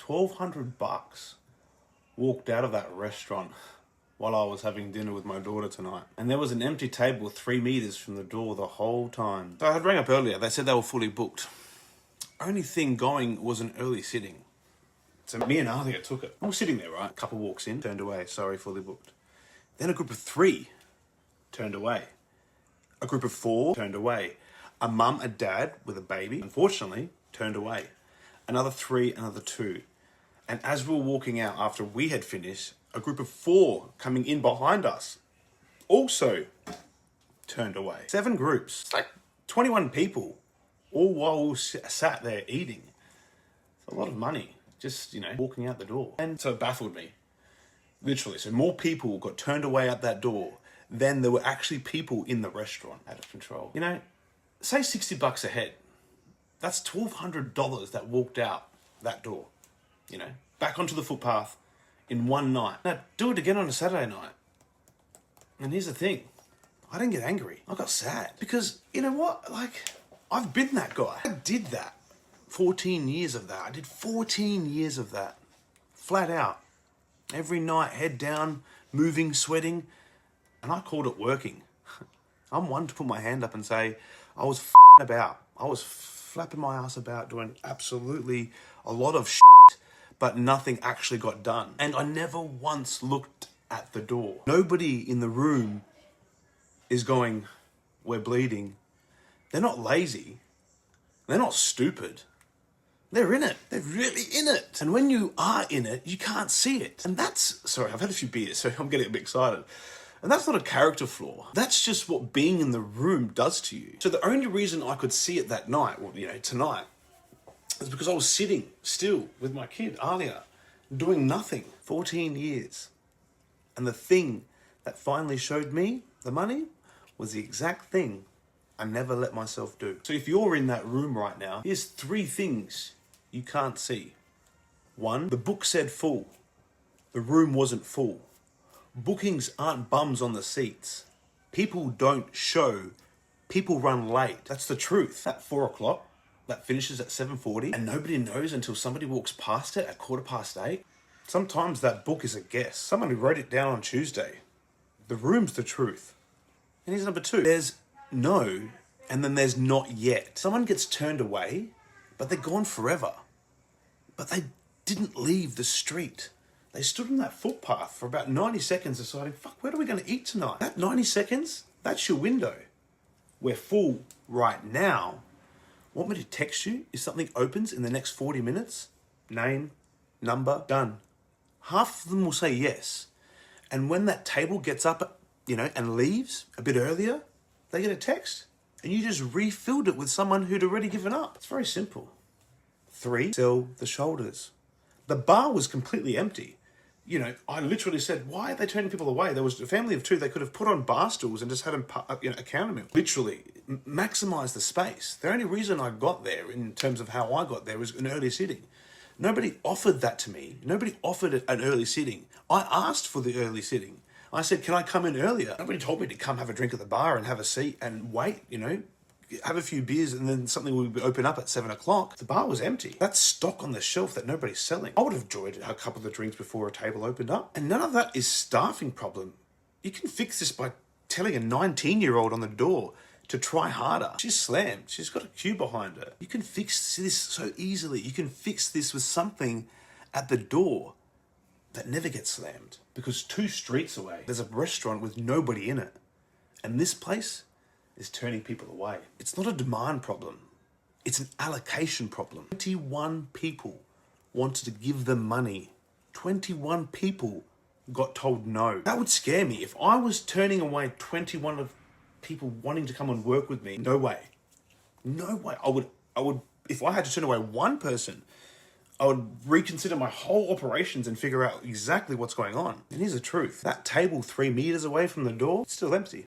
$1,200 walked out of that restaurant while I was having dinner with my daughter tonight. And there was an empty table 3 meters from the door the whole time. So I had rang up earlier. They said they were fully booked. Only thing going was an early sitting. So me and Alia took it. I was sitting there, right? A couple walks in, turned away, sorry, fully booked. Then a group of 3 turned away. A group of 4 turned away. A mum, a dad with a baby, unfortunately, turned away. Another 3, another 2. And as we were walking out after we had finished, a group of 4 coming in behind us also turned away. 7 groups. It's like 21 people, all while we sat there eating. It's a lot of money, just, walking out the door. And so it baffled me, literally. So more people got turned away at that door than there were actually people in the restaurant. Out of control. Say $60 a head. That's $1,200 that walked out that door, back onto the footpath in one night. Now, do it again on a Saturday night. And here's the thing. I didn't get angry. I got sad. Because, you know what? I've been that guy. I did that. 14 years of that. I did 14 years of that. Flat out. Every night, head down, moving, sweating. And I called it working. I'm one to put my hand up and say, I was about. I was flapping my ass about, doing absolutely a lot of but nothing actually got done. And I never once looked at the door. Nobody in the room is going, we're bleeding. They're not lazy. They're not stupid. They're in it. They're really in it. And when you are in it, you can't see it. And that's, sorry, I've had a few beers, so I'm getting a bit excited. And that's not a character flaw. That's just what being in the room does to you. So the only reason I could see it that night, tonight, is because I was sitting still with my kid, Alia, doing nothing. 14 years. And the thing that finally showed me the money was the exact thing I never let myself do. So if you're in that room right now, here's 3 things you can't see. 1, the book said full. The room wasn't full. Bookings aren't bums on the seats. People don't show. People run late. That's the truth. At 4 o'clock, that finishes at 7:40, and nobody knows until somebody walks past it at 8:15. Sometimes that book is a guess. Someone who wrote it down on Tuesday. The room's the truth. And here's number 2. There's no, and then there's not yet. Someone gets turned away, but they're gone forever. But they didn't leave the street. They stood on that footpath for about 90 seconds deciding, where are we going to eat tonight? That 90 seconds, that's your window. We're full right now. Want me to text you if something opens in the next 40 minutes? Name, number, done. Half of them will say yes. And when that table gets up, and leaves a bit earlier, they get a text. And you just refilled it with someone who'd already given up. It's very simple. 3, sell the shoulders. The bar was completely empty. I literally said, why are they turning people away? There was a family of 2. They could have put on bar stools and just had them, a counter meal. Literally, maximize the space. The only reason I got there, in terms of how I got there, was an early sitting. Nobody offered that to me. Nobody offered an early sitting. I asked for the early sitting. I said, can I come in earlier? Nobody told me to come have a drink at the bar and have a seat and wait, have a few beers and then something will open up at 7 o'clock. The bar was empty. That's stock on the shelf that nobody's selling. I would have enjoyed a couple of drinks before a table opened up. And none of that is staffing problem. You can fix this by telling a 19-year-old on the door to try harder. She's slammed. She's got a queue behind her. You can fix this so easily. You can fix this with something at the door that never gets slammed. Because 2 streets away, there's a restaurant with nobody in it. And this place is turning people away. It's not a demand problem. It's an allocation problem. 21 people wanted to give them money. 21 people got told no. That would scare me. If I was turning away 21 of people wanting to come and work with me, no way. No way. I would, if I had to turn away 1 person, I would reconsider my whole operations and figure out exactly what's going on. And here's the truth. That table 3 meters away from the door, it's still empty.